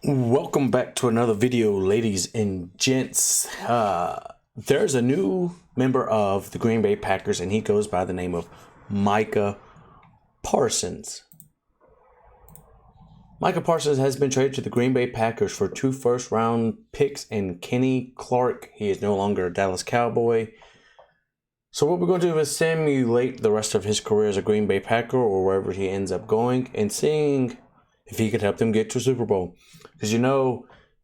Welcome back to another video, ladies and gents. There's a new member of the Green Bay Packers, and he goes by the name of Micah Parsons. Micah Parsons has been traded to the Green Bay Packers for 2 first-round picks and Kenny Clark. He is no longer a Dallas Cowboy. So what we're going to do is simulate the rest of his career as a Green Bay Packer or wherever he ends up going and seeing if he could help them get to a Super Bowl. Because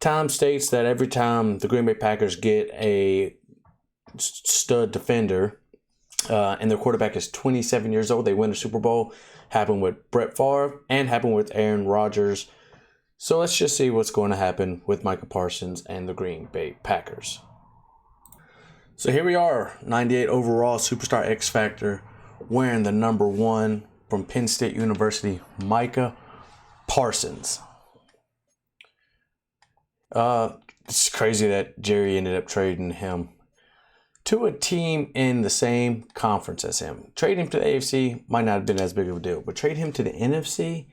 time states that every time the Green Bay Packers get a stud defender and their quarterback is 27 years old, they win a Super Bowl. Happened with Brett Favre and happened with Aaron Rodgers. So let's just see what's going to happen with Micah Parsons and the Green Bay Packers. So here we are, 98 overall, Superstar X Factor, wearing the number 1 from Penn State University, Micah Parsons. It's crazy that Jerry ended up trading him to a team in the same conference as him. Trade him to the AFC might not have been as big of a deal, but trade him to the NFC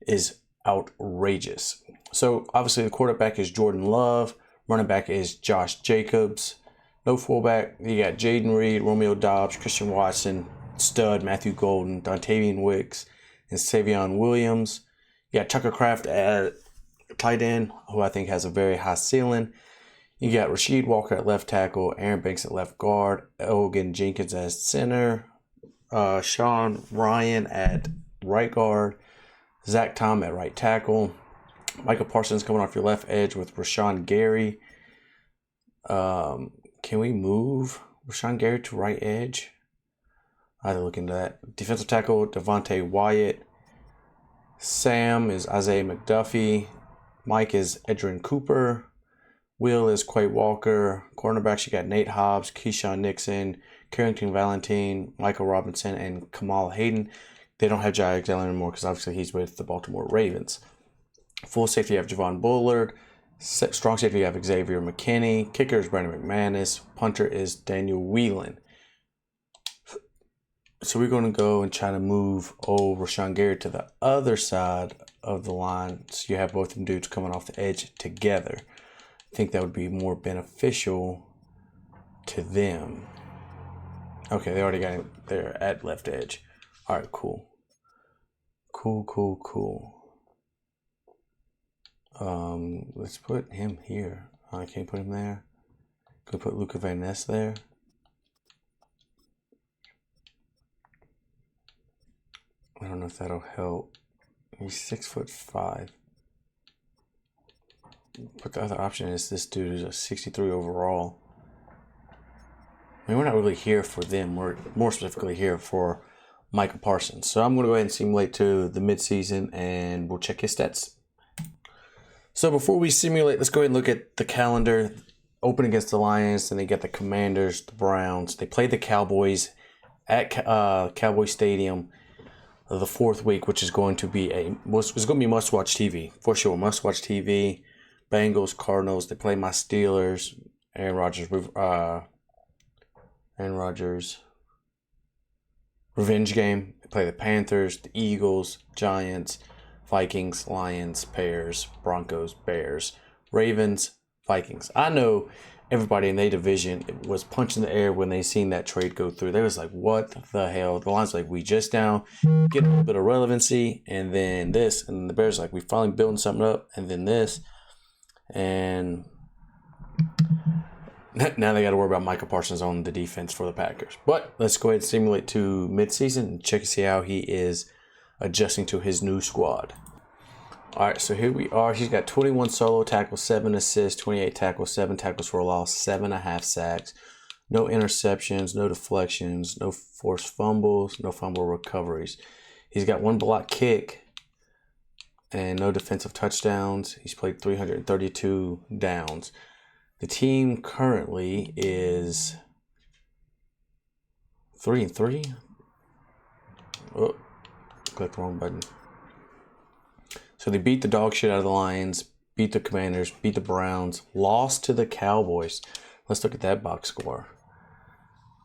is outrageous. So obviously the quarterback is Jordan Love, running back is Josh Jacobs. No fullback, you got Jaden Reed, Romeo Doubs, Christian Watson, stud Matthew Golden, Dontavian Wicks, and Savion Williams. You got Tucker Kraft at tight end, who I think has a very high ceiling. You got Rasheed Walker at left tackle, Aaron Banks at left guard, Elgin Jenkins as center, Sean Ryan at right guard, Zach Tom at right tackle, Micah Parsons coming off your left edge with Rashawn Gary. Can we move Rashawn Gary to right edge? I had to look into that. Defensive tackle, Devontae Wyatt. Sam is Isaiah McDuffie. Mike is Edrin Cooper. Will is Quay Walker. Cornerbacks, you got Nate Hobbs, Keyshawn Nixon, Carrington Valentine, Michael Robinson, and Kamal Hayden. They don't have Jai Alexander anymore because obviously he's with the Baltimore Ravens. Full safety, you have Javon Bullard. Strong safety, you have Xavier McKinney. Kicker is Brandon McManus. Punter is Daniel Whelan. So we're going to go and try to move Rashawn Gary to the other side of the line. So you have both of them dudes coming off the edge together. I think that would be more beneficial to them. Okay, they already got him there at left edge. All right, cool. Cool. Let's put him here. I can't put him there. Could put Luca Van Ness there. I don't know if that'll help. He's 6'5". But the other option is this dude is a 63 overall. I mean, we're not really here for them. We're more specifically here for Micah Parsons. So I'm going to go ahead and simulate to the midseason, and we'll check his stats. So before we simulate, let's go ahead and look at the calendar. Open against the Lions, and they get the Commanders, the Browns. They play the Cowboys at Cowboy Stadium the 4th week, which is going to be must-watch TV for sure. Must-watch TV. Bengals, Cardinals. They play my Steelers. Aaron Rodgers. Revenge game. They play the Panthers, the Eagles, Giants, Vikings, Lions, Bears, Broncos, Bears, Ravens, Vikings. I know everybody in their division was punching the air when they seen that trade go through. They was like, what the hell? The Lions like, we just down, get a little bit of relevancy, and then this. And the Bears like, we finally building something up, and then this. And now they got to worry about Micah Parsons on the defense for the Packers. But let's go ahead and simulate to midseason and check and see how he is adjusting to his new squad. All right, so here we are. He's got 21 solo tackles, 7 assists, 28 tackles, 7 tackles for a loss, 7.5 sacks, no interceptions, no deflections, no forced fumbles, no fumble recoveries. He's got 1 block kick and no defensive touchdowns. He's played 332 downs. The team currently is 3-3. Oh, clicked the wrong button. So they beat the dog shit out of the Lions, beat the Commanders, beat the Browns, lost to the Cowboys. Let's look at that box score.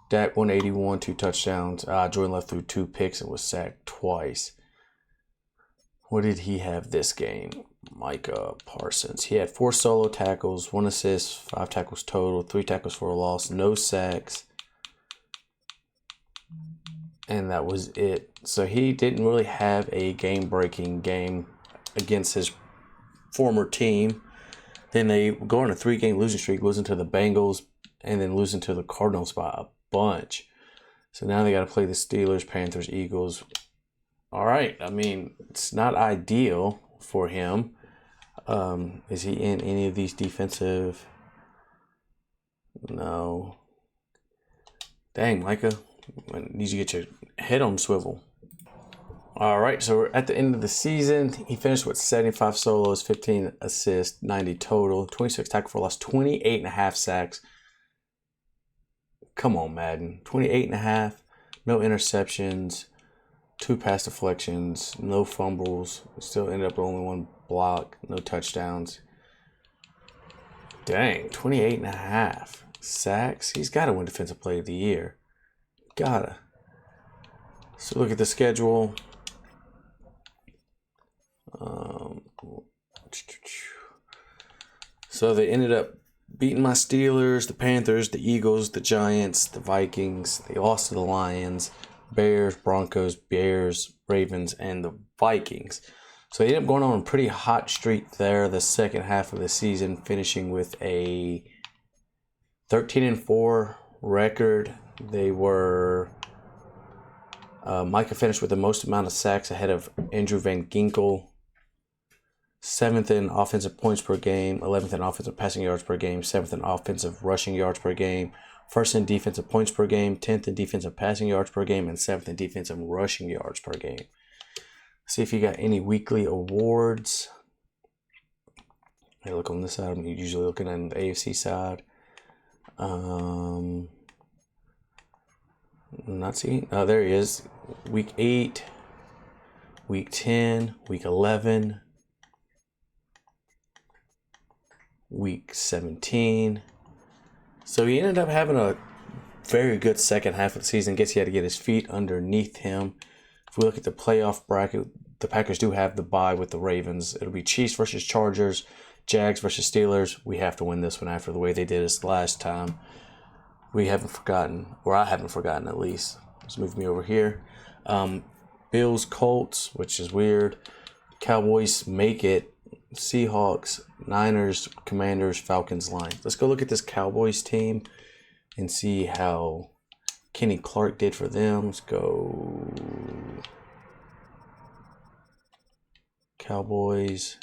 Dak 181, 2 touchdowns. Jordan Love threw 2 picks and was sacked twice. What did he have this game? Micah Parsons. He had 4 solo tackles, 1 assist, 5 tackles total, 3 tackles for a loss, no sacks. And that was it. So he didn't really have a game-breaking game against his former team. Then they go on a 3-game losing streak, losing to the Bengals, and then losing to the Cardinals by a bunch. So now they got to play the Steelers, Panthers, Eagles. All right. I mean, it's not ideal for him. Is he in any of these defensive? No. Dang, Micah. I need you to get your head on swivel. All right, so we're at the end of the season. He finished with 75 solos, 15 assists, 90 total, 26 tackle for loss, 28.5 sacks. Come on, Madden. 28.5, no interceptions, 2 pass deflections, no fumbles. Still ended up with only 1 block, no touchdowns. Dang, 28.5 sacks. He's got to win Defensive Player of the Year. Gotta. So look at the schedule. So they ended up beating my Steelers, the Panthers, the Eagles, the Giants, the Vikings. They lost to the Lions, Bears, Broncos, Bears, Ravens, and the Vikings. So they ended up going on a pretty hot streak there the second half of the season, finishing with a 13-4 record. They were Micah finished with the most amount of sacks ahead of Andrew Van Ginkel. 7th in offensive points per game, 11th in offensive passing yards per game, 7th in offensive rushing yards per game, 1st in defensive points per game, 10th in defensive passing yards per game, and 7th in defensive rushing yards per game. See if you got any weekly awards. I look on this side. I'm usually looking on the AFC side. Not seeing. Oh, there he is. Week 8, Week 10, Week 11, Week 17. So he ended up having a very good second half of the season. Guess he had to get his feet underneath him. If we look at the playoff bracket, the Packers do have the bye with the Ravens. It'll be Chiefs versus Chargers, Jags versus Steelers. We have to win this one after the way they did us last time. We haven't forgotten, or I haven't forgotten at least. Let's move me over here. Bills, Colts, which is weird. Cowboys make it. Seahawks, Niners, Commanders, Falcons, Lions. Let's go look at this Cowboys team and see how Kenny Clark did for them. Let's go Cowboys.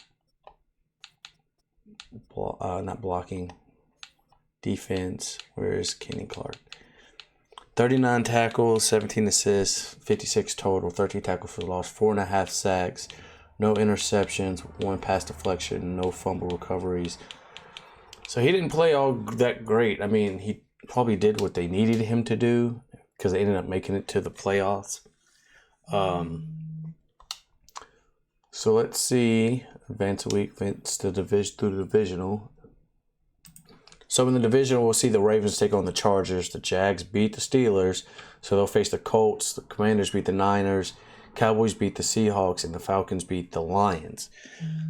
Not blocking. Defense. Where is Kenny Clark? 39 tackles, 17 assists, 56 total, 13 tackles for the loss, 4.5 sacks, no interceptions, 1 pass deflection, no fumble recoveries. So he didn't play all that great. I mean, he probably did what they needed him to do because they ended up making it to the playoffs. So let's see. Advance a week, advance to through the divisional. So in the divisional, we'll see the Ravens take on the Chargers. The Jags beat the Steelers, so they'll face the Colts. The Commanders beat the Niners. Cowboys beat the Seahawks, and the Falcons beat the Lions.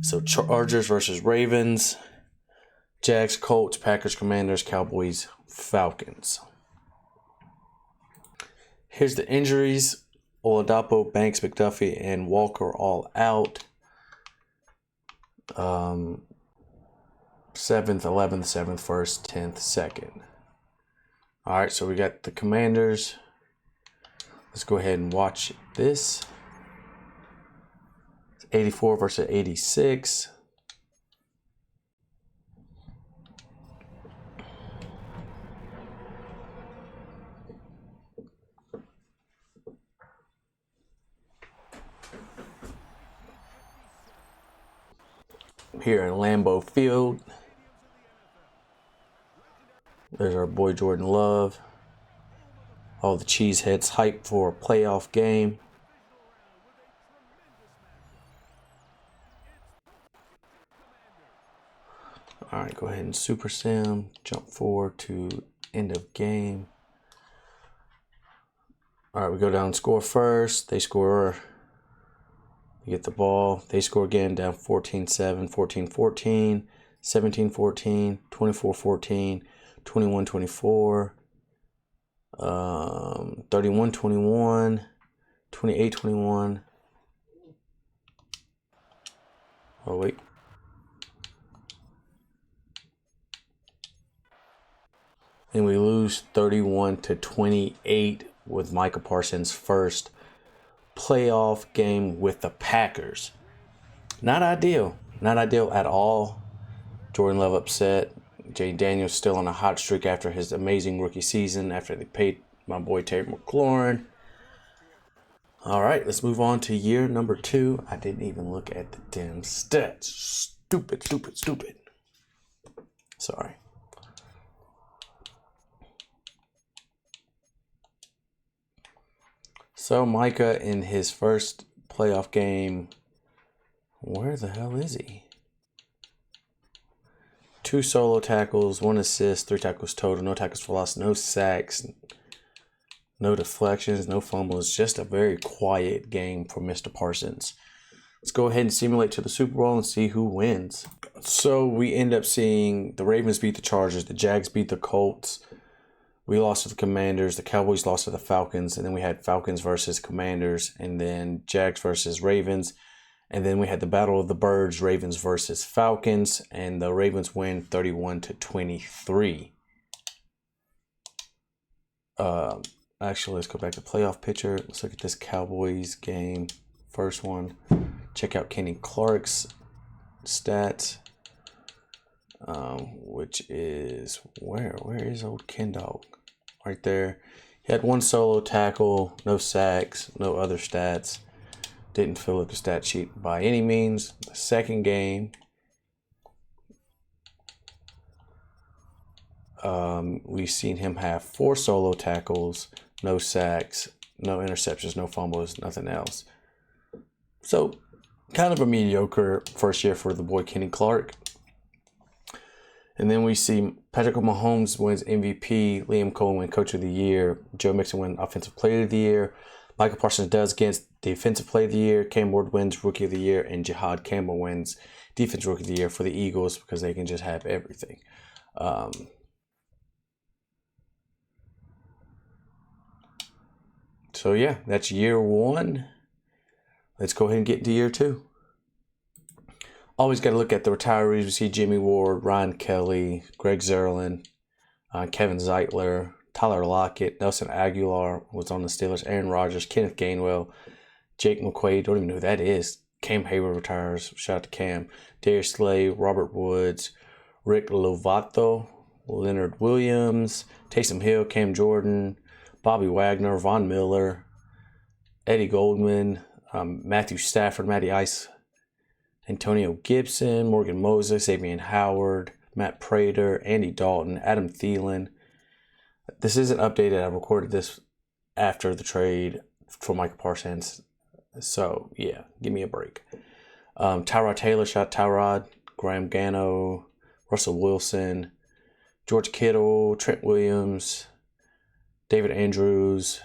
So Chargers versus Ravens, Jags, Colts, Packers, Commanders, Cowboys, Falcons. Here's the injuries. Oladapo, Banks, McDuffie, and Walker all out. 7th, 11th, 7th, 1st, 10th, 2nd. All right, so we got the Commanders. Let's go ahead and watch this. 84 versus 86. Here in Lambeau Field. There's our boy Jordan Love. All the cheeseheads hyped for a playoff game. All right, go ahead and super sim. Jump forward to end of game. All right, we go down and score first. They score. You get the ball. They score again, down 14-7, 14-14, 17-14, 24-14, 21-24, 31-21, 28-21. Oh, wait. And we lose 31-28 with Micah Parsons' first playoff game with the Packers. Not ideal. Not ideal at all. Jordan Love upset. Jay Daniels still on a hot streak after his amazing rookie season, after they paid my boy Terry McLaurin. All right, let's move on to year number 2. I didn't even look at the damn stats. Stupid. Sorry. So Micah in his first playoff game, where the hell is he? 2 solo tackles, 1 assist, 3 tackles total, no tackles for loss, no sacks, no deflections, no fumbles. Just a very quiet game for Mr. Parsons. Let's go ahead and simulate to the Super Bowl and see who wins. So we end up seeing the Ravens beat the Chargers, the Jags beat the Colts. We lost to the Commanders, the Cowboys lost to the Falcons, and then we had Falcons versus Commanders, and then Jags versus Ravens. And then we had the Battle of the Birds, Ravens versus Falcons, and the Ravens win 31-23. Actually, let's go back to playoff picture. Let's look at this Cowboys game. First one. Check out Kenny Clark's stats, which is where is old Ken Dog? Right there. He had 1 solo tackle, no sacks, no other stats. Didn't fill up the stat sheet by any means. The second game, we've seen him have 4 solo tackles, no sacks, no interceptions, no fumbles, nothing else. So, kind of a mediocre first year for the boy Kenny Clark. And then we see Patrick Mahomes wins MVP, Liam Cohen wins Coach of the Year, Joe Mixon wins Offensive Player of the Year, Micah Parsons does against Defensive Player of the Year, Cam Ward wins Rookie of the Year, and Jihad Campbell wins Defense Rookie of the Year for the Eagles because they can just have everything. So yeah, that's year 1. Let's go ahead and get into year 2. Always got to look at the retirees. We see Jimmy Ward, Ryan Kelly, Greg Zerlin, Kevin Zeitler, Tyler Lockett, Nelson Aguilar was on the Steelers, Aaron Rodgers, Kenneth Gainwell, Jake McQuaid, don't even know who that is. Cam Hayward retires, shout out to Cam. Darius Slay, Robert Woods, Rick Lovato, Leonard Williams, Taysom Hill, Cam Jordan, Bobby Wagner, Von Miller, Eddie Goldman, Matthew Stafford, Matty Ice, Antonio Gibson, Morgan Moses, Xavier Howard, Matt Prater, Andy Dalton, Adam Thielen. This isn't updated. I recorded this after the trade for Micah Parsons. So, yeah, give me a break. Tyrod Taylor, shot Tyrod, Graham Gano, Russell Wilson, George Kittle, Trent Williams, David Andrews,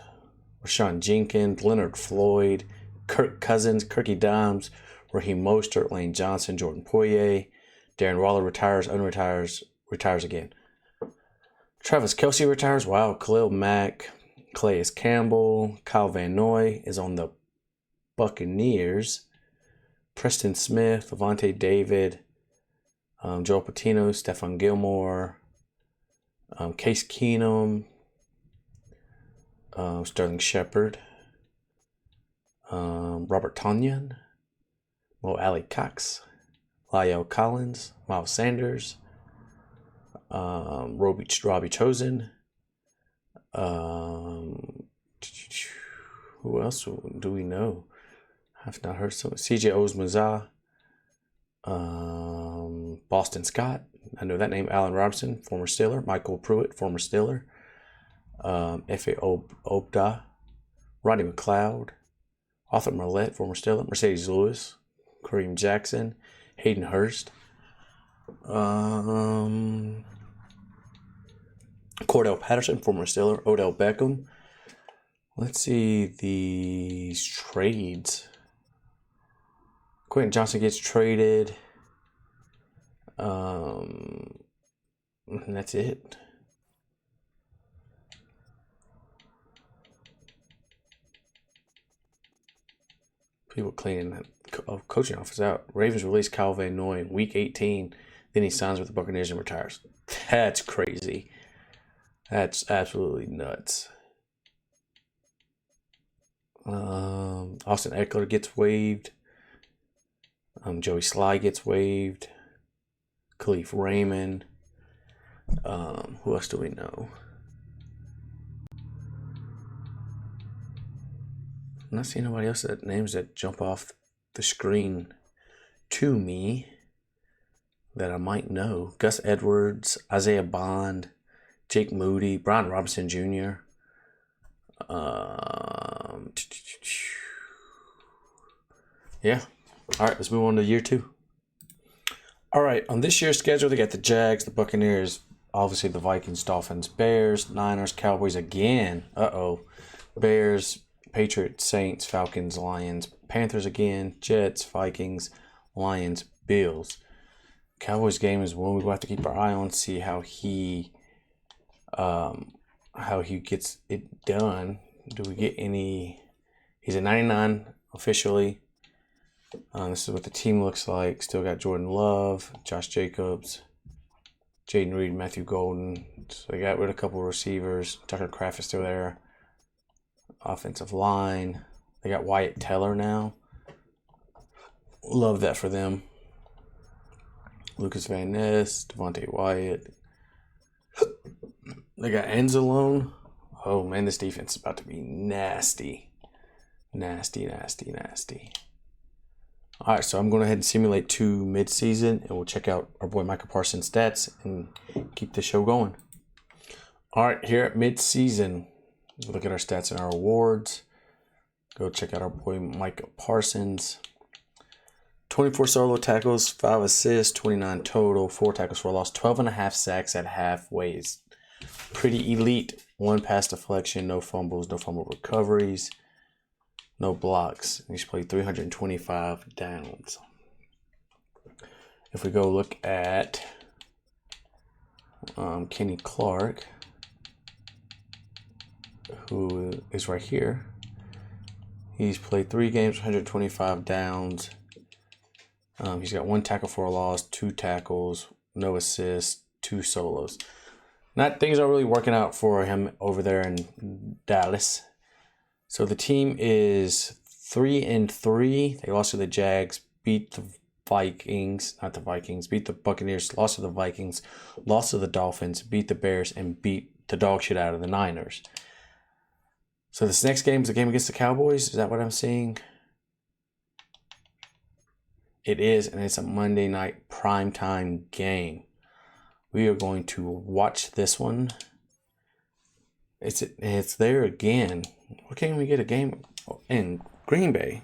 Rashawn Jenkins, Leonard Floyd, Kirk Cousins, Kirky Dimes, Raheem Mostert, Lane Johnson, Jordan Poyer, Darren Waller retires, unretires, retires again. Travis Kelce retires. Wow. Khalil Mack, Calais Campbell, Kyle Van Noy is on the Buccaneers. Preston Smith, Levante David, Joel Patino, Stephon Gilmore, Case Keenum, Sterling Shepard, Robert Tonyan, Mo Ali Cox, Lyle Collins, Miles Sanders, Robbie Chosen. Who else do we know? I've not heard so. CJ Osmazah, Boston Scott. I know that name. Allen Robinson, former Steeler. Michael Pruitt, former Steeler. F.A. Obda, Rodney McLeod, Arthur Millette, former Steeler. Mercedes Lewis, Kareem Jackson, Hayden Hurst. Cordell Patterson, former Steeler. Odell Beckham. Let's see these trades. Quentin Johnson gets traded. And that's it. People cleaning that coaching office out. Ravens release Kyle Van Noy in week 18. Then he signs with the Buccaneers and retires. That's crazy. That's absolutely nuts. Austin Eckler gets waived. Joey Sly gets waived. Khalif Raymond. Who else do we know? I'm not seeing nobody else that names that jump off the screen to me that I might know. Gus Edwards, Isaiah Bond, Jake Moody, Brian Robinson Jr. Yeah. All right, let's move on to year 2. All right, on this year's schedule, they got the Jags, the Buccaneers, obviously the Vikings, Dolphins, Bears, Niners, Cowboys again. Bears, Patriots, Saints, Falcons, Lions, Panthers again, Jets, Vikings, Lions, Bills. Cowboys game is one we have to keep our eye on, see how he gets it done. Do we get any? He's at 99 officially. This is what the team looks like. Still got Jordan Love, Josh Jacobs, Jaden Reed, Matthew Golden. So they got rid of a couple of receivers. Tucker Kraft is still there. Offensive line. They got Wyatt Teller now. Love that for them. Lucas Van Ness, Devontae Wyatt. They got Enzalone. Oh, man, this defense is about to be nasty. Nasty. All right, so I'm going to head and simulate 2 mid-season, and we'll check out our boy Micah Parsons' stats and keep the show going. All right, here at mid-season, look at our stats and our awards. Go check out our boy Micah Parsons. 24 solo tackles, 5 assists, 29 total, 4 tackles for a loss, 12.5 sacks at halfways. Pretty elite. 1 pass deflection, no fumbles, no fumble recoveries, no blocks. He's played 325 downs. If we go look at Kenny Clark, who is right here, he's played 3 games, 125 downs. He's got 1 tackle for a loss, 2 tackles, no assists, 2 solos. Things aren't really working out for him over there in Dallas. So the team is 3-3. They lost to the Jags, beat the Vikings, beat the Buccaneers, lost to the Vikings, lost to the Dolphins, beat the Bears, and beat the dog shit out of the Niners. So this next game is a game against the Cowboys. Is that what I'm seeing? It is, and it's a Monday night primetime game. We are going to watch this one. It's there again. Why can't we get a game in Green Bay?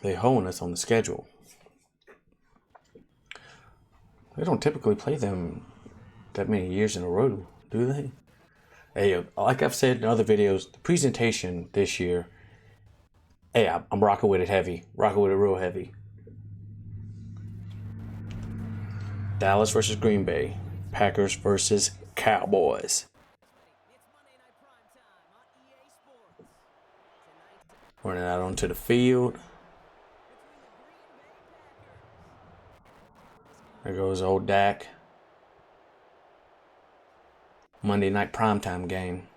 They hoeing us on the schedule. They don't typically play them that many years in a row, do they? Hey, like I've said in other videos, the presentation this year, hey, I'm rocking with it heavy. Rocking with it real heavy. Dallas versus Green Bay. Packers versus Cowboys. Running out onto the field. There goes old Dak. Monday night primetime game.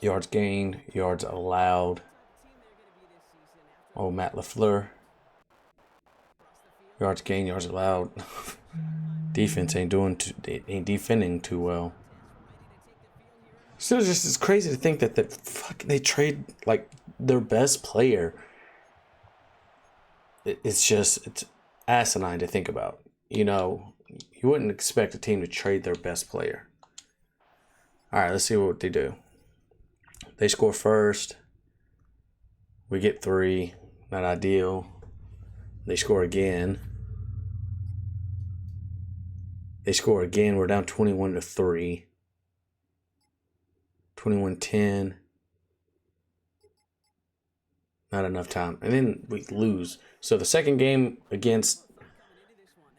Yards gained, yards allowed. Oh, Matt LaFleur. Yards gained, yards allowed. Defense ain't defending too well. Still, just it's crazy to think that they trade like their best player. It's asinine to think about. You know, you wouldn't expect a team to trade their best player. All right, let's see what they do. They score first. We get 3. Not ideal. They score again. They score again. We're down 21-3. 21-10. Not enough time. And then we lose. So the second game against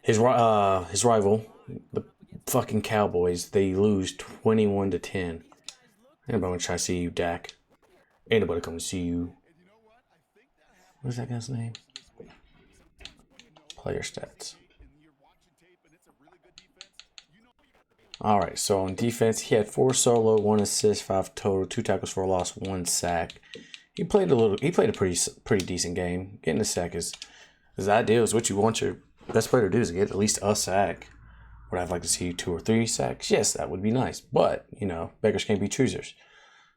his rival, the fucking Cowboys, they lose 21-10. Anybody want to try to see you, Dak? Anybody come to see you? What's that guy's name? Player stats. All right, so on defense, he had 4 solo, 1 assist, 5 total, 2 tackles for a loss, 1 sack. He played a pretty decent game. Getting a sack is ideal. Is what you want your best player to do, is get at least a sack. Would I like to see 2 or 3 sacks? Yes, that would be nice. But, beggars can't be choosers.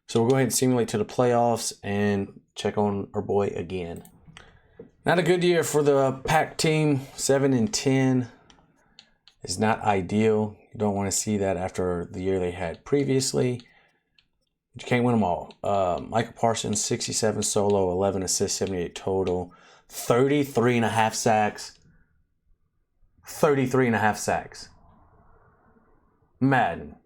So we'll go ahead and simulate to the playoffs and check on our boy again. Not a good year for the Pack team. 7-10 is not ideal. You don't want to see that after the year they had previously. But you can't win them all. Micah Parsons, 67 solo, 11 assists, 78 total, 33.5 sacks. 33.5 sacks. Madden.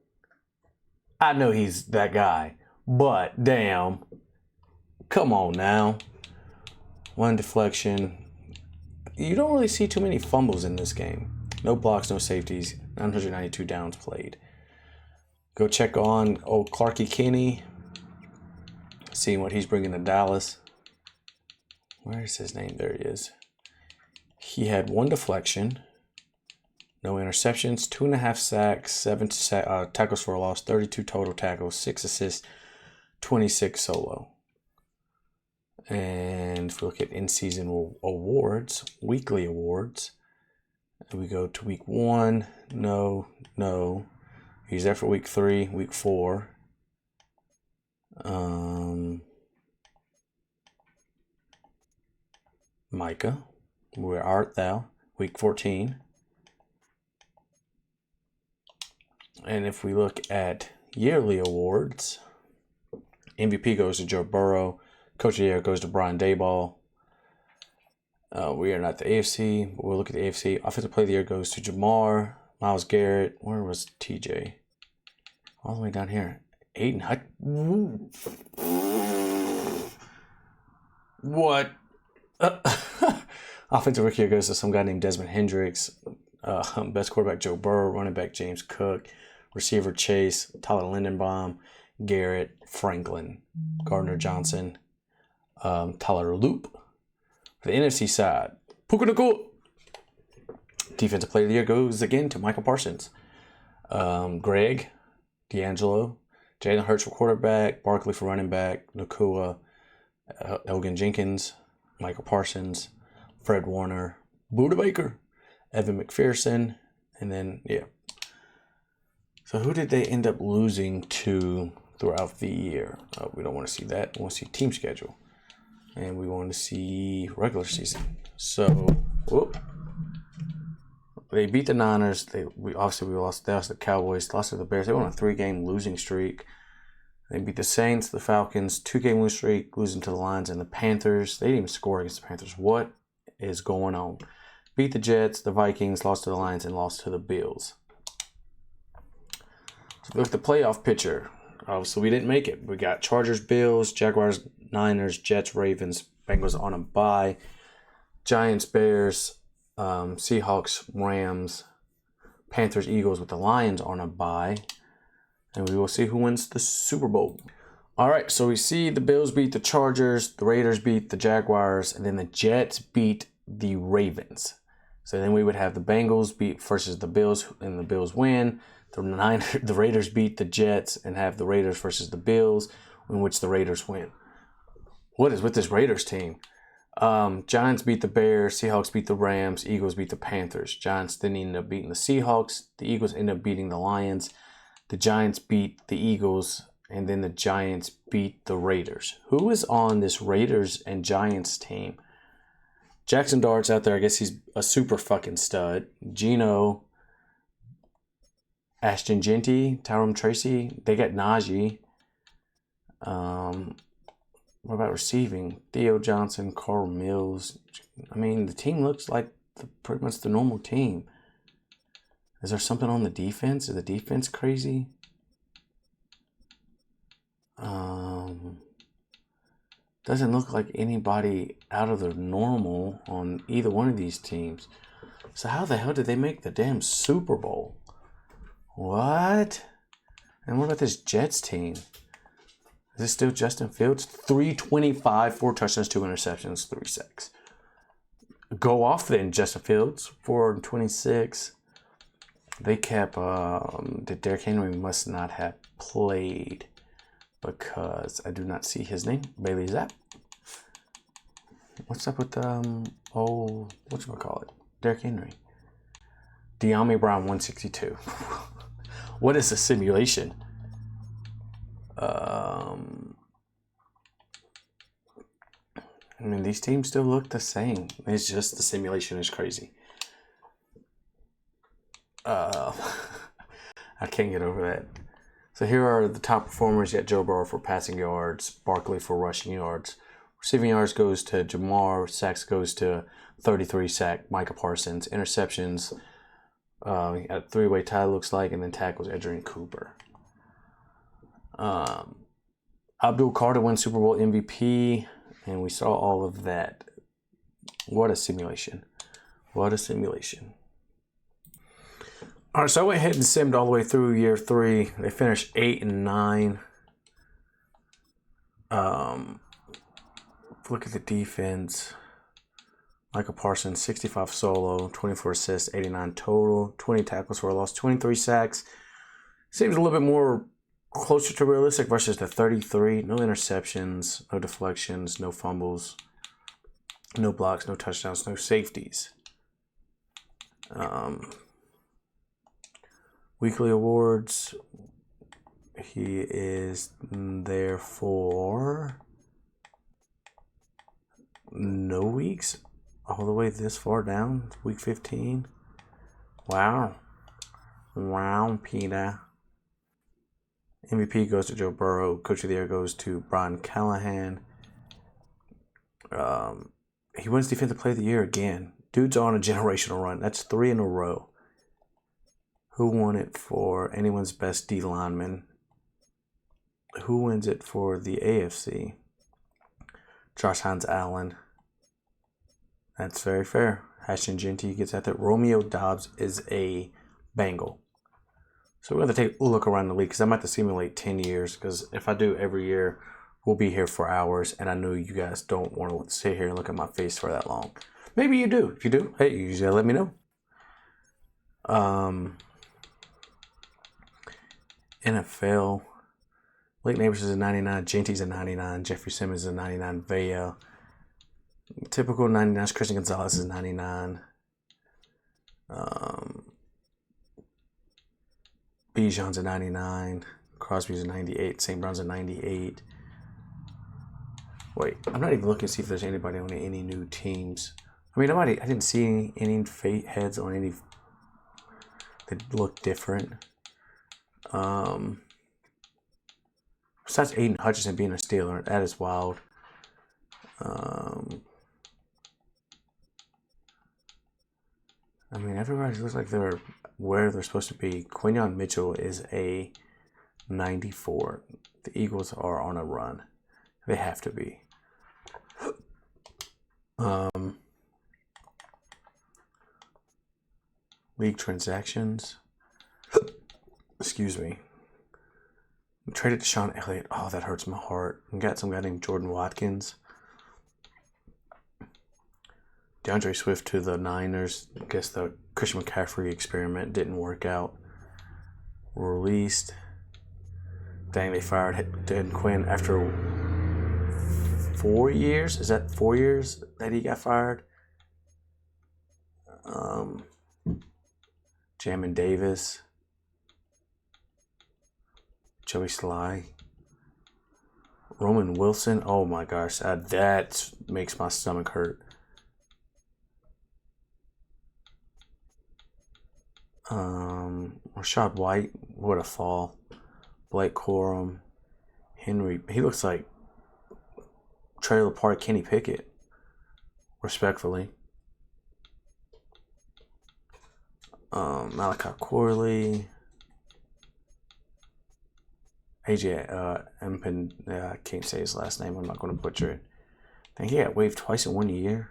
I know he's that guy, but damn. Come on now. 1 deflection. You don't really see too many fumbles in this game. No blocks, no safeties. 992 downs played. Go check on old Clarky Kenny. Seeing what he's bringing to Dallas. Where is his name? There he is. He had 1 deflection. No interceptions. 2.5 sacks. 7 tackles for a loss. 32 total tackles. 6 assists. 26 solo. And if we look at in-season awards, weekly awards, we go to week 1. No. He's there for week 3, week 4. Micah, where art thou? Week 14. And if we look at yearly awards, MVP goes to Joe Burrow. Coach of the Year goes to Brian Daboll. We are not the AFC, but we'll look at the AFC. Offensive Player of the Year goes to Jamar, Myles Garrett. Where was TJ? All the way down here. Aiden Hut. What? Offensive Rookie of the Year goes to some guy named Desmond Hendricks. Best quarterback Joe Burrow. Running back James Cook. Receiver Chase. Tyler Lindenbaum. Garrett. Franklin. Gardner Johnson. Tyler Loop. For the NFC side, Puka Nakua. Defensive Player of the Year goes again to Michael Parsons. Greg, D'Angelo, Jalen Hurts for quarterback, Barkley for running back, Nakua, Elgin Jenkins, Michael Parsons, Fred Warner, Buda Baker, Evan McPherson, and then, yeah. So who did they end up losing to throughout the year? We don't want to see that. We want to see team schedule. And we want to see regular season. So, they beat the Niners. We lost. They lost to the Cowboys. Lost to the Bears. They went on a 3-game losing streak. They beat the Saints, the Falcons, 2-game losing streak, losing to the Lions and the Panthers. They didn't even score against the Panthers. What is going on? Beat the Jets, the Vikings, lost to the Lions, and lost to the Bills. So look at the playoff picture. So we didn't make it. We got Chargers, Bills, Jaguars, Niners, Jets, Ravens, Bengals on a bye, Giants, Bears, Seahawks, Rams, Panthers, Eagles with the Lions on a bye, and we will see who wins the Super Bowl. All right, so we see the Bills beat the Chargers, the Raiders beat the Jaguars, and then the Jets beat the Ravens. So then we would have the Bengals beat versus the Bills, and the Bills win. The Raiders beat the Jets and have the Raiders versus the Bills, in which the Raiders win. What is with this Raiders team? Giants beat the Bears, Seahawks beat the Rams, Eagles beat the Panthers. Giants then ended up beating the Seahawks. The Eagles ended up beating the Lions. The Giants beat the Eagles, and then the Giants beat the Raiders. Who is on this Raiders and Giants team? Jackson Dart's out there. I guess he's a super fucking stud. Geno, Ashton Genty, Tyrone Tracy. They got Najee. What about receiving? Theo Johnson, Carl Mills. I mean, the team looks like pretty much the normal team. Is there something on the defense? Is the defense crazy? Doesn't look like anybody out of the normal on either one of these teams. So how the hell did they make the damn Super Bowl? What? And what about this Jets team? Is this still Justin Fields? 325, 4 touchdowns, 2 interceptions, 3 sacks. Go off then, Justin Fields, 426. They kept, Derrick Henry must not have played because I do not see his name. Bailey Zapp. What's up with, whatchamacallit? Derrick Henry. De'Ami Brown, 162. What is a simulation? I mean, these teams still look the same. It's just the simulation is crazy. I can't get over that. So here are the top performers. You got Joe Burrow for passing yards, Barkley for rushing yards. Receiving yards goes to Jamar. Sacks goes to 33 sack, Micah Parsons. Interceptions, at a 3-way tie looks like, and then tackles Adrian Cooper. Abdul Carter wins Super Bowl MVP, and we saw all of that. What a simulation. What a simulation. All right, so I went ahead and simmed all the way through year 3. They finished 8-9. Look at the defense. Micah Parsons, 65 solo, 24 assists, 89 total, 20 tackles for a loss, 23 sacks. Seems a little bit more closer to realistic versus the 33. No interceptions, no deflections, no fumbles, no blocks, no touchdowns, no safeties. Weekly awards. He is there for no weeks. All the way this far down. Week 15. Wow. Wow, Peter. MVP goes to Joe Burrow. Coach of the Year goes to Brian Callahan. He wins Defensive Player of the Year again. Dude's on a generational run. That's 3 in a row. Who won it for anyone's best D lineman? Who wins it for the AFC? Josh Hines Allen. That's very fair. Ashton Genty gets at that. Romeo Dobbs is a Bengal. So we're going to take a look around the league because I'm about to simulate 10 years. Because if I do every year, we'll be here for hours. And I know you guys don't want to sit here and look at my face for that long. Maybe you do. If you do, hey, you usually let me know. NFL. Blake Neighbors is a 99. Genty's a 99. Jeffrey Simmons is a 99. Vea. Typical 99. Christian Gonzalez is 99. Bijan's a 99. Crosby's a 98. St. Brown's a 98. Wait, I'm not even looking to see if there's anybody on any new teams. I mean, I didn't see any heads on any that look different. Besides Aiden Hutchinson being a Steeler, that is wild. I mean, everybody looks like they're where they're supposed to be. Quinyon Mitchell is a 94. The Eagles are on a run. They have to be. League transactions. Excuse me. Traded to Sean Elliott. Oh, that hurts my heart. We got some guy named Jordan Watkins. DeAndre Swift to the Niners. I guess the Christian McCaffrey experiment didn't work out. Released. Dang, they fired Dan Quinn after 4 years. Is that 4 years that he got fired? Jamin Davis. Joey Sly. Roman Wilson. Oh my gosh, that makes my stomach hurt. Rashad White, what a fall. Blake Corum. Henry, he looks like Trailer Park Kenny Pickett. Respectfully. Malachi Corley. AJ I can't say his last name. I'm not going to butcher it. Dang, he got waived twice in 1 year.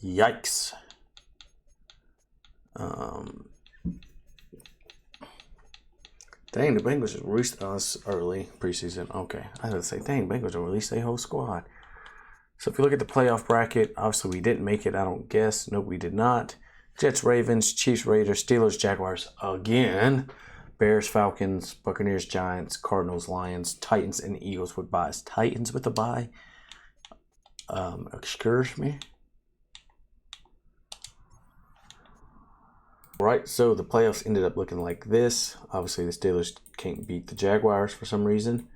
Yikes. Dang, the Bengals just released us early preseason. Okay, I was going to say, dang, Bengals will release their whole squad. So if you look at the playoff bracket, obviously we didn't make it, I don't guess. Nope, we did not. Jets, Ravens, Chiefs, Raiders, Steelers, Jaguars again. Bears, Falcons, Buccaneers, Giants, Cardinals, Lions, Titans, and Eagles with byes. Titans with a bye. Excuse me. Right, so the playoffs ended up looking like this. Obviously, the Steelers can't beat the Jaguars for some reason.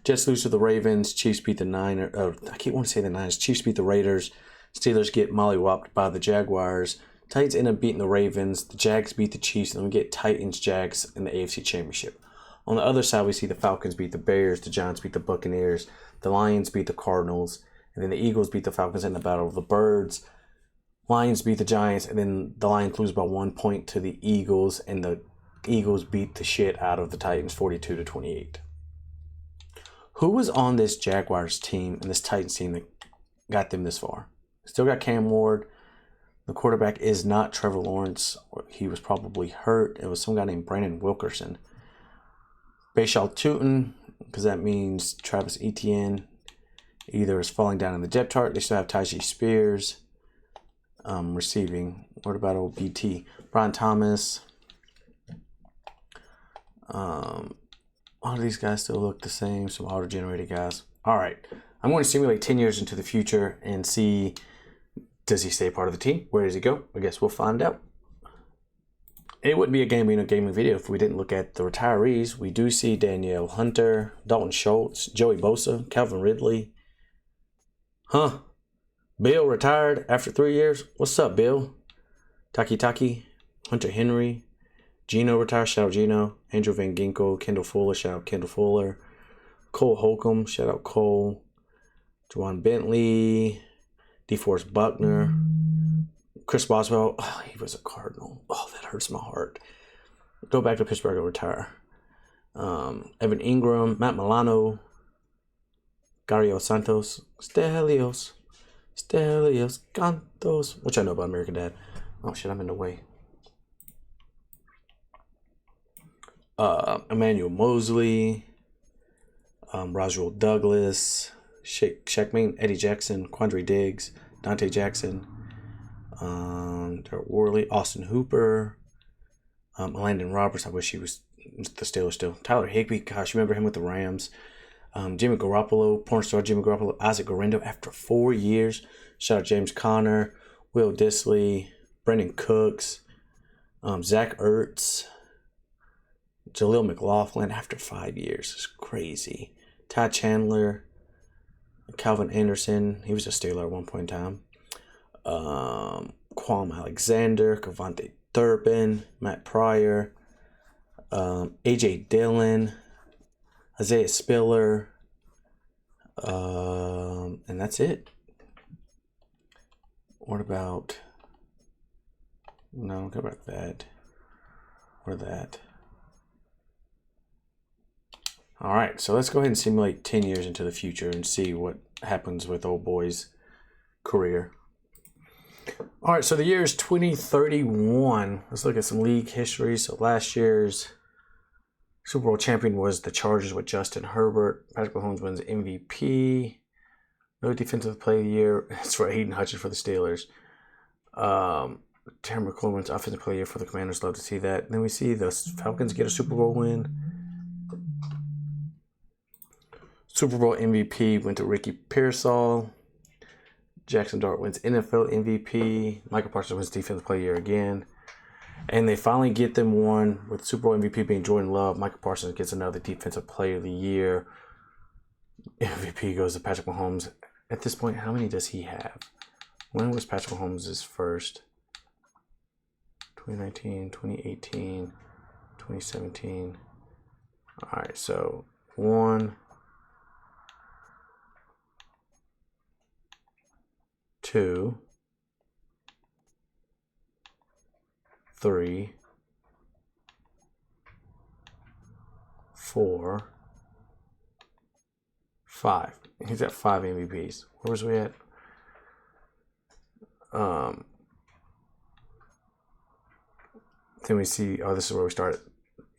Jets lose to the Ravens. Chiefs beat the Niners. I keep wanting to say the Niners. Chiefs beat the Raiders. Steelers get mollywopped by the Jaguars. Titans end up beating the Ravens. The Jags beat the Chiefs. And then we get Titans, Jags in the AFC Championship. On the other side, we see the Falcons beat the Bears. The Giants beat the Buccaneers. The Lions beat the Cardinals. And then the Eagles beat the Falcons in the Battle of the Birds. Lions beat the Giants. And then the Lions lose by 1 point to the Eagles. And the Eagles beat the shit out of the Titans 42-28. Who was on this Jaguars team and this Titans team that got them this far? Still got Cam Ward. The quarterback is not Trevor Lawrence. He was probably hurt. It was some guy named Brandon Wilkerson. Bashal Tutin, because that means Travis Etienne either is falling down in the depth chart. They still have Tyjae Spears receiving. What about old BT? Brian Thomas. All of these guys still look the same. Some auto-generated guys. All right. I'm going to simulate 10 years into the future and see, does he stay part of the team? Where does he go? I guess we'll find out. It wouldn't be a gaming video if we didn't look at the retirees. We do see Danielle Hunter, Dalton Schultz, Joey Bosa, Calvin Ridley. Huh. Bill retired after 3 years. What's up, Bill? Taki, Hunter Henry. Gino retired, shout out Gino. Andrew Van Ginkel, Kendall Fuller, shout out Kendall Fuller. Cole Holcomb, shout out Cole. Juwan Bentley, DeForest Buckner. Chris Boswell, oh, he was a Cardinal. Oh, that hurts my heart. Go back to Pittsburgh and retire. Evan Ingram, Matt Milano, Gario Santos, Stelios Cantos. Which I know about American Dad. Oh shit, I'm in the way. Emmanuel Mosley, Roswell Douglas, Shaqmain, Eddie Jackson, Quandre Diggs, Dante Jackson, Derek Worley, Austin Hooper, Landon Roberts. I wish he was the Steelers still. Tyler Higbee, gosh, remember him with the Rams. Jimmy Garoppolo, porn star Jimmy Garoppolo, Isaac Garendo after 4 years. Shout out James Conner, Will Disley, Brendan Cooks, Zach Ertz, Jaleel McLaughlin after 5 years. It's crazy. Ty Chandler, Calvin Anderson. He was a Steeler at one point in time. Quam Alexander, Cavante Turpin, Matt Pryor, AJ Dillon, Isaiah Spiller, and that's it. What about, no, go back to that, or that. All right, so let's go ahead and simulate 10 years into the future and see what happens with old boy's career. All right, so the year is 2031. Let's look at some league history. So last year's Super Bowl champion was the Chargers with Justin Herbert. Patrick Mahomes wins MVP. No defensive player of the year. That's right, Hayden Hutchins for the Steelers. Terry McLaurin wins offensive player of the year for the Commanders. Love to see that. Then we see the Falcons get a Super Bowl win. Super Bowl MVP went to Ricky Pearsall. Jackson Dart wins NFL MVP. Micah Parsons wins Defensive Player of the Year again. And they finally get them one with Super Bowl MVP being Jordan Love. Micah Parsons gets another Defensive Player of the Year. MVP goes to Patrick Mahomes. At this point, how many does he have? When was Patrick Mahomes' first? 2019, 2018, 2017. All right, so 1, 2, 3, 4, 5. He's got 5 MVPs. Where was we at? Then we see, this is where we started.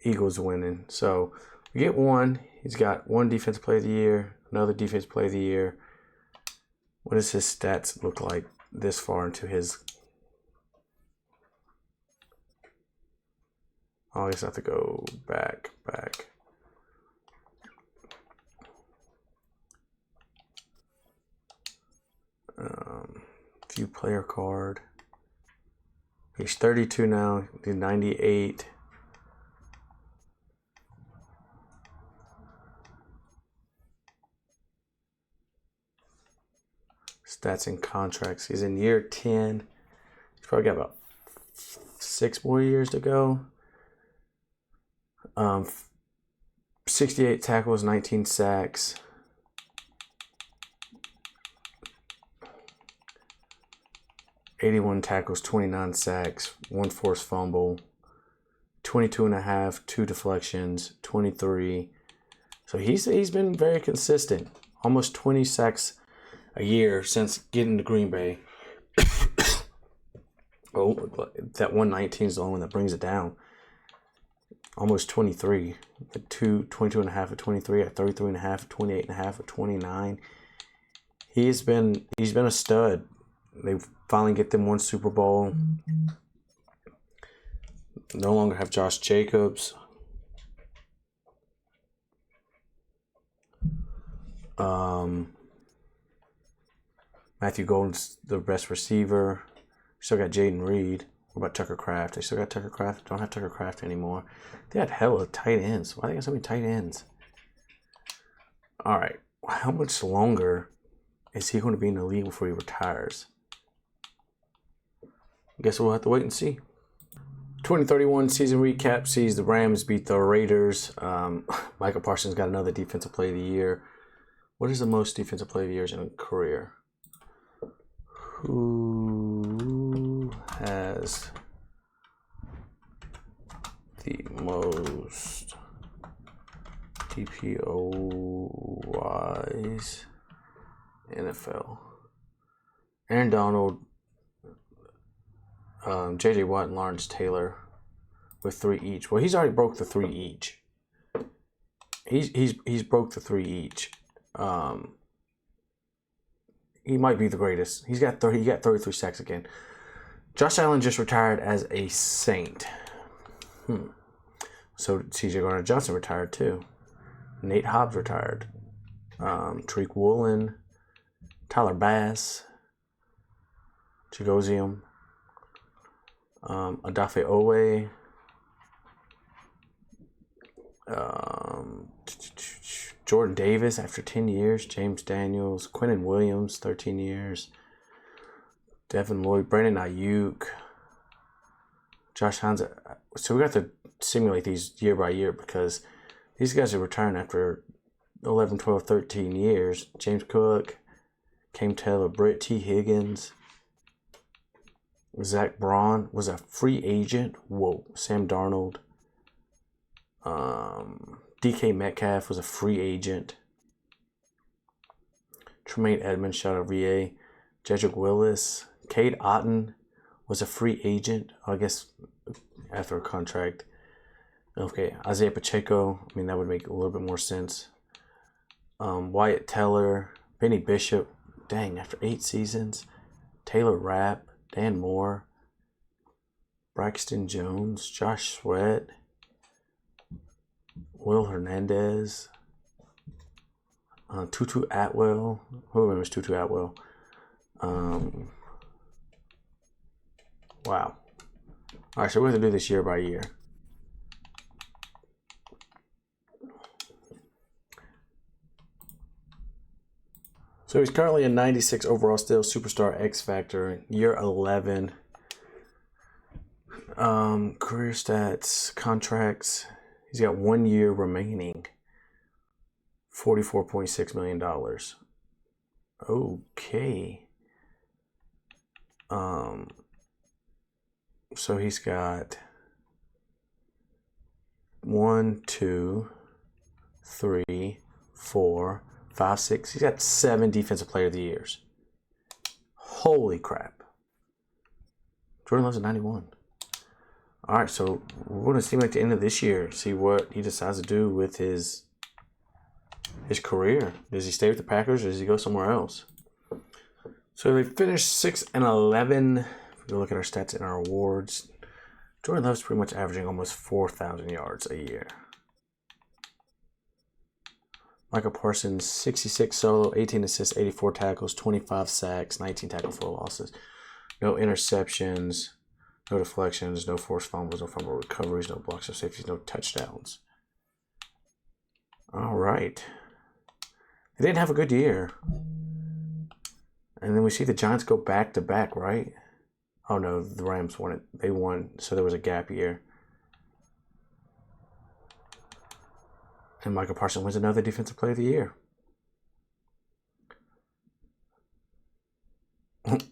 Eagles winning. So we get 1. He's got 1 defensive player of the year, another defensive player of the year. What does his stats look like this far into his? I guess I have to go back. View player card. He's 32 now. He's 98. Stats and contracts. He's in year 10. He's probably got about 6 more years to go. 68 tackles, 19 sacks. 81 tackles, 29 sacks, 1 forced fumble, 22.5, 2 deflections, 23. So he's been very consistent. Almost 20 sacks a year since getting to Green Bay. That 119 is the only one that brings it down. Almost 23. At 22.5 at 23, at 33.5 at 28.5 at 29. He's been a stud. They finally get them 1 Super Bowl. No longer have Josh Jacobs. Matthew Golden's the best receiver. Still got Jaden Reed. What about Tucker Kraft? They still got Tucker Kraft. Don't have Tucker Kraft anymore. They had hella tight ends. Why they got so many tight ends? All right. How much longer is he going to be in the league before he retires? I guess we'll have to wait and see. 2031 season recap sees the Rams beat the Raiders. Micah Parsons got another defensive player of the year. What is the most defensive player of the years in a career? Who has the most DPOYs NFL? Aaron Donald, J.J. Watt, and Lawrence Taylor with 3 each. Well, he's already broke the 3 each. He's broke the 3 each. He might be the greatest. He got 33 sacks again. Josh Allen just retired as a Saint. So C.J. Gardner-Johnson retired too. Nate Hobbs retired. Tariq Woolen, Tyler Bass, Chigoziem, Adafe Owe, Jordan Davis after 10 years, James Daniels, Quinnen Williams, 13 years, Devin Lloyd, Brandon Ayuk, Josh Hines. So we got to simulate these year by year because these guys are retiring after 11, 12, 13 years. James Cook, Cam Taylor, Britt T. Higgins, Zach Braun was a free agent. Whoa. Sam Darnold. DK Metcalf was a free agent. Tremaine Edmonds, shout out VA. Jedrick Willis. Cade Otton was a free agent, I guess, after a contract. Okay, Isaiah Pacheco, I mean, that would make a little bit more sense. Wyatt Teller, Benny Bishop, dang, after 8 seasons. Taylor Rapp, Dan Moore, Braxton Jones, Josh Sweat, Will Hernandez, Tutu Atwell. Who remembers Tutu Atwell? Wow. All right, so we're going to do this year by year. So he's currently a 96 overall, still superstar X Factor, year 11. Career stats, contracts. He's got 1 year remaining. $44.6 million. Okay. So he's got 1, 2, 3, 4, 5'6". He's got 7 Defensive Player of the Years. Holy crap. Jordan Love's at 91. All right, so we're going to see him at the end of this year, see what he decides to do with his career. Does he stay with the Packers or does he go somewhere else? So they finished 6-11. If we look at our stats and our awards, Jordan Love's pretty much averaging almost 4,000 yards a year. Micah Parsons, 66 solo, 18 assists, 84 tackles, 25 sacks, 19 tackle for losses. No interceptions, no deflections, no forced fumbles, no fumble recoveries, no blocks or safeties, no touchdowns. All right. They didn't have a good year. And then we see the Giants go back-to-back, right? Oh, no, the Rams won it. They won, so there was a gap year. And Micah Parsons wins another Defensive Player of the Year.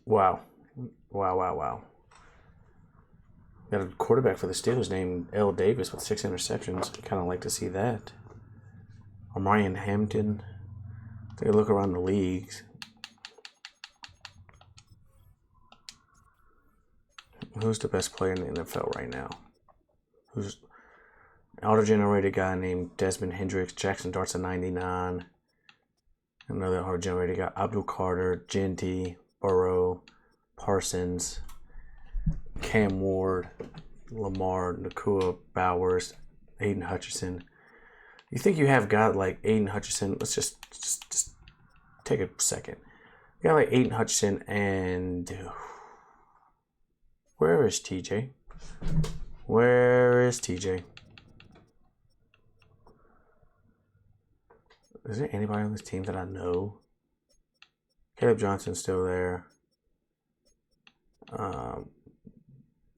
Wow. Wow. Got a quarterback for the Steelers named L. Davis with 6 interceptions. Kind of like to see that. Omarion Hampton. Take a look around the leagues. Who's the best player in the NFL right now? Who's an auto-generated guy named Desmond Hendricks? Jackson Dart's a 99. Another auto-generated guy, Abdul Carter, Genty, Burrow, Parsons, Cam Ward, Lamar, Nakua, Bowers, Aiden Hutchinson. You think you have got like Aiden Hutchinson? Let's just take a second. You got like Aiden Hutchinson and where is TJ? Where is TJ? Is there anybody on this team that I know? Caleb Johnson's still there.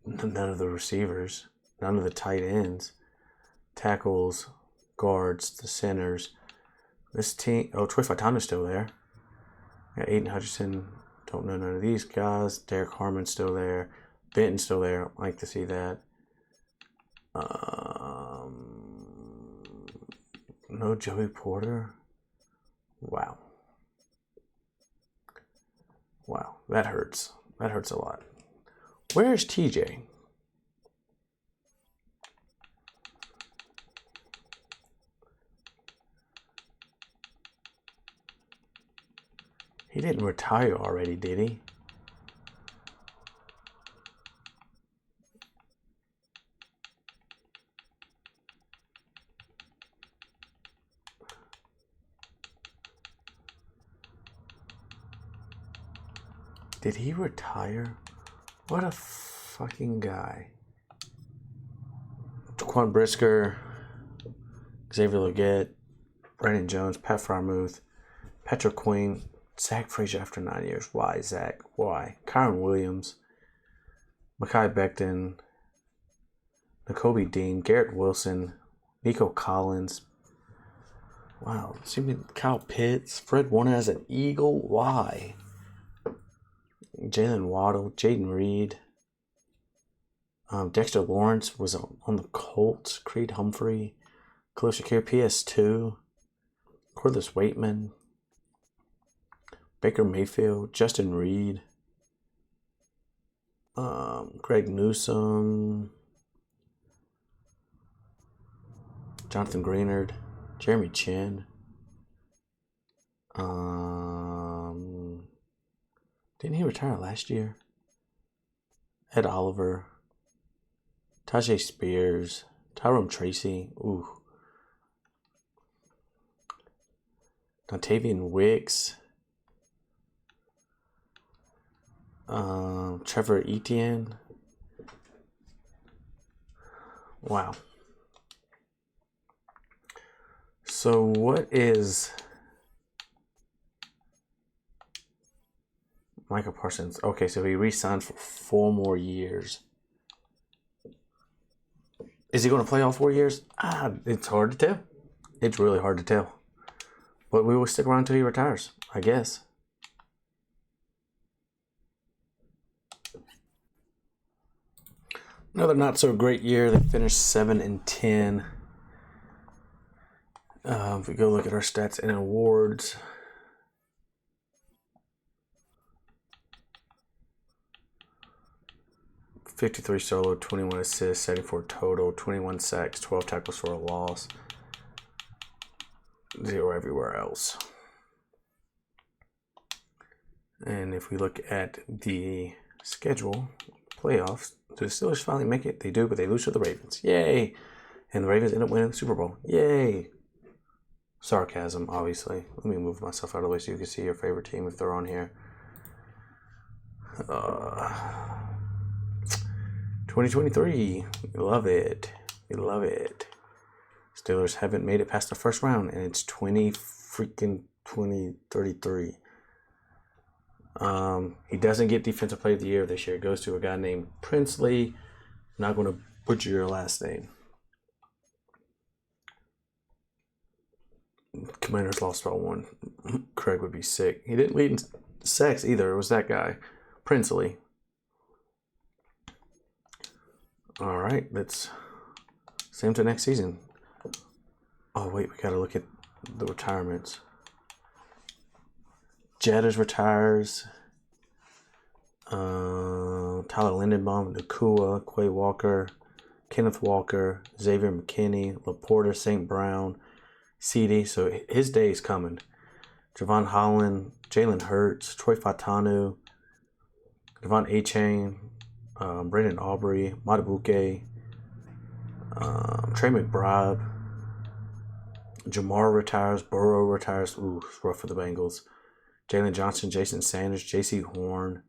None of the receivers. None of the tight ends. Tackles, guards, the centers. This team... Oh, Troy Fautana's still there. Got Aiden Hutchinson. Don't know none of these guys. Derek Harmon's still there. Benton's still there. I like to see that. No Joey Porter. Wow. That hurts. That hurts a lot. Where's TJ? He didn't retire already, did he? Did he retire? What a fucking guy. Jaquan Brisker, Xavier Legette, Brandon Jones, Pat Frymouth, Patrick Queen, Zach Frazier after 9 years. Why, Zach? Why? Kyron Williams, Mekhi Becton, Nakobe Dean, Garrett Wilson, Nico Collins. Wow. Kyle Pitts, Fred Warner as an Eagle. Why? Jalen Waddle, Jaden Reed, Dexter Lawrence was on the Colts, Creed Humphrey, Khalil Shakir, PS2, Corliss Waitman, Baker Mayfield, Justin Reed, Greg Newsome, Jonathan Greenard, Jeremy Chin, didn't he retire last year? Ed Oliver, Tajay Spears, Tyrone Tracy, Dontavian Wicks, Trevor Etienne. Wow. So what is Micah Parsons? Okay, so he re-signed for 4 more years. Is he going to play all 4 years? It's hard to tell. It's really hard to tell. But we will stick around until he retires, I guess. Another not so great year. They finished 7-10. If we go look at our stats and awards, $53 solo, 21 assists, 74 total, 21 sacks, 12 tackles for a loss, 0 everywhere else. And if we look at the schedule, playoffs, do the Steelers finally make it? They do, but they lose to the Ravens. Yay! And the Ravens end up winning the Super Bowl. Yay! Sarcasm, obviously. Let me move myself out of the way so you can see your favorite team if they're on here. 2023. We love it. We love it. Steelers haven't made it past the first round, and it's 2033. He doesn't get Defensive Player of the Year this year. It goes to a guy named Princely. I'm not going to butcher your last name. Commanders lost by 1. Craig would be sick. He didn't lead in sacks either. It was that guy, Princely. All right, let's same to next season. Oh wait, we gotta look at the retirements. Jetters retires. Tyler Lindenbaum, Nakua, Quay Walker, Kenneth Walker, Xavier McKinney, LaPorta, St. Brown, CD. So his day is coming. Javon Holland, Jalen Hurts, Troy Fautanu, Devon Achane, Brandon Aubrey, Matabuke, Trey McBride, Jamar retires, Burrow retires. Ooh, it's rough for the Bengals. Jalen Johnson, Jason Sanders, J.C. Horn,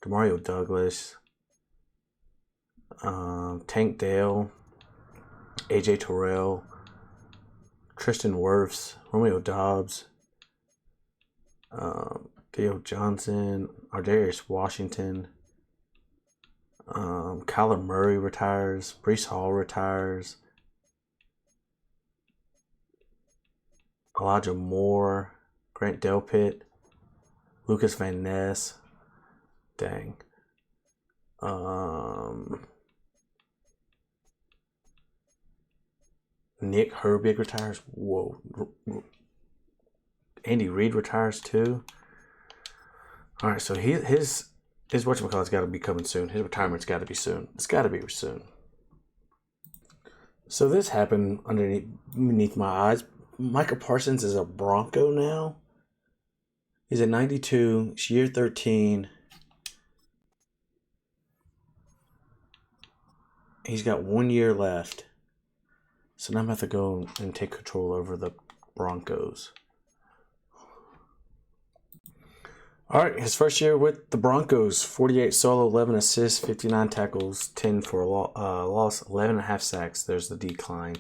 Demario Douglas, Tank Dale, A.J. Terrell, Tristan Wirfs, Romeo Dobbs, Theo Johnson, Ardarius Washington, Kyler Murray retires, Breece Hall retires, Elijah Moore, Grant Delpit, Lucas Van Ness, dang. Nick Herbig retires. Whoa. Andy Reid retires too. All right, so his whatchamacallit's got to be coming soon. His retirement's got to be soon. It's got to be soon. So this happened underneath my eyes. Micah Parsons is a Bronco now. He's at 92. It's year 13. He's got 1 year left. So now I'm going to have to go and take control over the Broncos. All right, his first year with the Broncos, 48 solo, 11 assists, 59 tackles, 10 for a loss, 11 and a half sacks. There's the decline.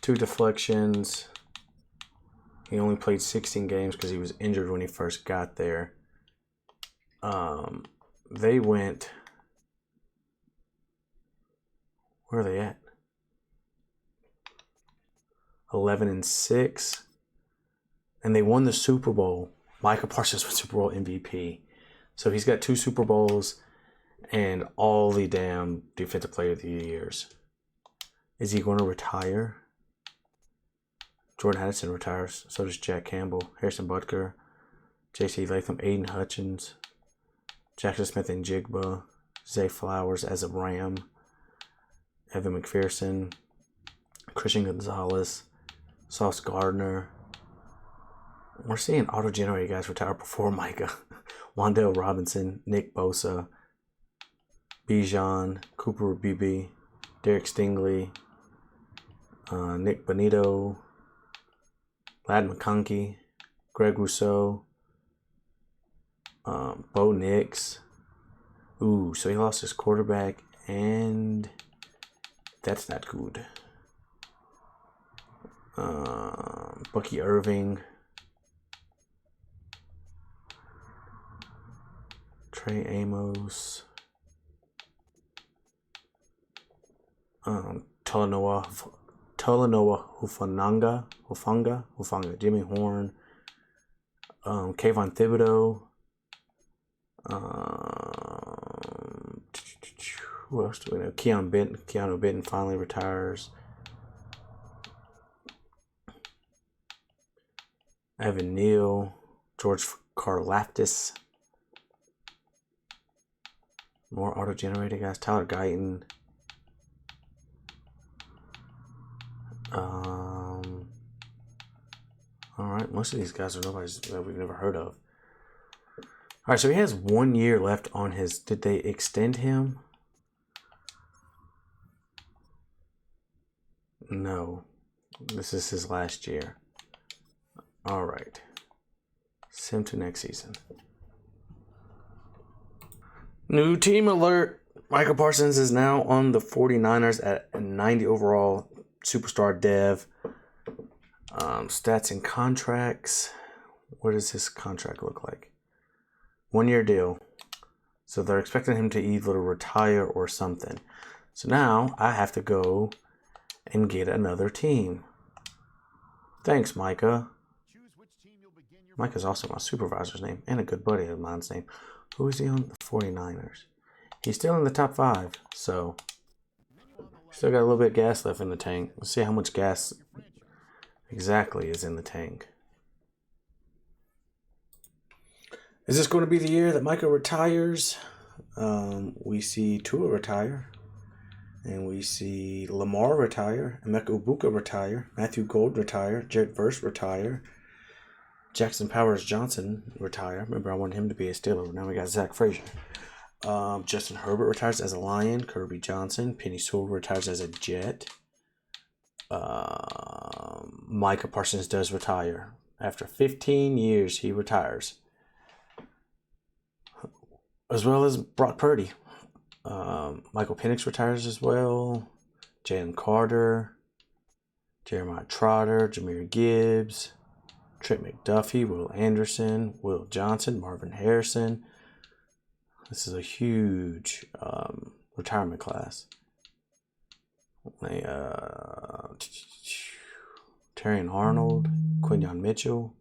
2 deflections. He only played 16 games because he was injured when he first got there. They went... Where are they at? 11-6. And they won the Super Bowl. Micah Parsons was Super Bowl MVP. So he's got 2 Super Bowls and all the damn Defensive Player of the Years. Is he going to retire? Jordan Addison retires. So does Jack Campbell, Harrison Butker, J.C. Latham, Aiden Hutchins, Jackson Smith and Jigba, Zay Flowers as a Ram, Evan McPherson, Christian Gonzalez, Sauce Gardner. We're seeing auto-generated guys retire before Micah. Wandale Robinson, Nick Bosa, Bijan, Cooper Beebe, Derek Stingley, Nick Bonito, Lad McConkey, Greg Rousseau, Bo Nix. Ooh, so he lost his quarterback, and that's not good. Bucky Irving, Trey Amos, Talanoa Hufanga, Jimmy Horn, Kayvon Thibodeau, who else do we know? Keanu Benton finally retires. Evan Neal, George Karlaftis. More auto-generated guys. Tyler Guyton. Alright, most of these guys are nobody's that we've never heard of. Alright, so he has 1 year left on his... Did they extend him? No. This is his last year. Alright. Send him to next season. New team alert. Micah Parsons is now on the 49ers at a 90 overall superstar dev. Stats and contracts. What does his contract look like? 1 year deal. So they're expecting him to either retire or something. So now I have to go and get another team. Thanks, Micah. Micah's also my supervisor's name and a good buddy of mine's name. Who is he on? The 49ers. He's still in the top 5, so still got a little bit of gas left in the tank. Let's see how much gas exactly is in the tank. Is this going to be the year that Micah retires? We see Tua retire. And we see Lamar retire. Emeka Egbuka retire. Matthew Gold retire. Jared Verse retire. Jackson Powers Johnson retire. Remember, I wanted him to be a Steeler. Now we got Zach Frazier. Justin Herbert retires as a Lion. Kirby Johnson. Penny Sewell retires as a Jet. Micah Parsons does retire. After 15 years, he retires. As well as Brock Purdy. Michael Penix retires as well. Jalen Carter. Jeremiah Trotter. Jahmyr Gibbs. Trent McDuffie. Will Anderson. Will Johnson. Marvin Harrison. This is a huge retirement class. Terrion Arnold. Quinyon Mitchell.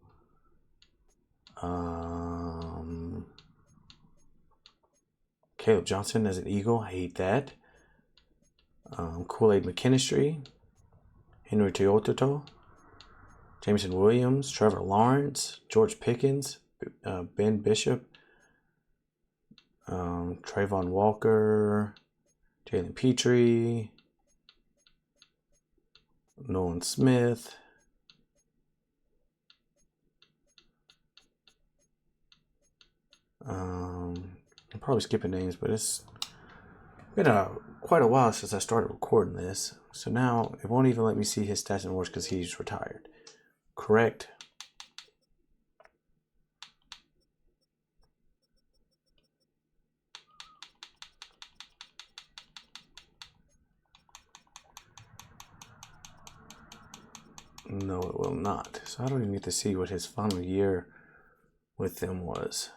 Caleb Johnson as an Eagle. I hate that. Kool-Aid McKinstry. Henry Teototo. Jameson Williams. Trevor Lawrence. George Pickens. Ben Bishop. Trayvon Walker. Jalen Petrie. Nolan Smith. I'm probably skipping names, but it's been quite a while since I started recording this. So now it won't even let me see his stats and awards because he's retired. Correct? No, it will not. So I don't even get to see what his final year with them was.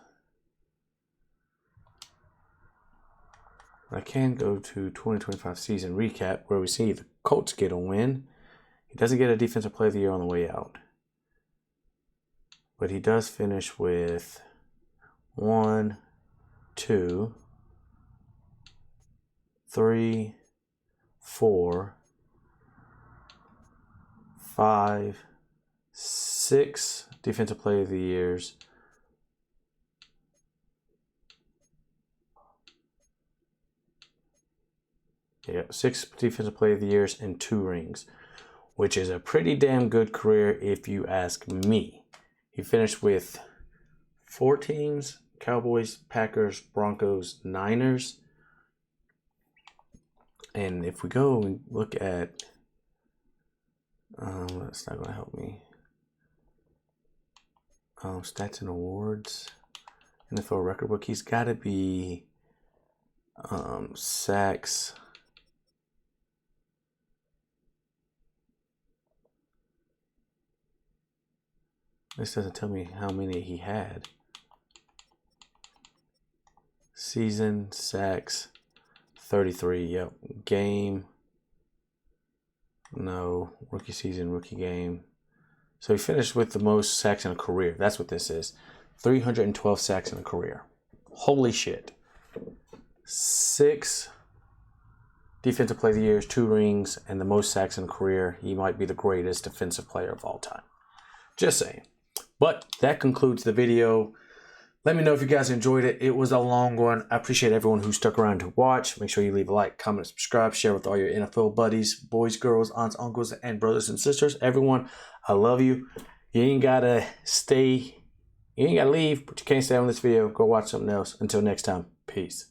I can go to 2025 season recap where we see the Colts get a win. He doesn't get a defensive player of the year on the way out. But he does finish with 1, 2, 3, 4, 5, 6 defensive player of the years. Yeah, 6 defensive player of the years and 2 rings, which is a pretty damn good career if you ask me. He finished with 4 teams: Cowboys, Packers, Broncos, Niners. And if we go and look at, that's not going to help me. Stats and awards. NFL record book. He's got to be sacks. This doesn't tell me how many he had. Season, sacks, 33. Yep. Game. No. Rookie season, rookie game. So he finished with the most sacks in a career. That's what this is. 312 sacks in a career. Holy shit. 6 defensive player of the years, 2 rings, and the most sacks in a career. He might be the greatest defensive player of all time. Just saying. But that concludes the video. Let me know if you guys enjoyed it. It was a long one. I appreciate everyone who stuck around to watch. Make sure you leave a like, comment, subscribe, share with all your NFL buddies, boys, girls, aunts, uncles, and brothers and sisters. Everyone, I love you. You ain't gotta stay. You ain't gotta leave, but you can't stay on this video. Go watch something else. Until next time, peace.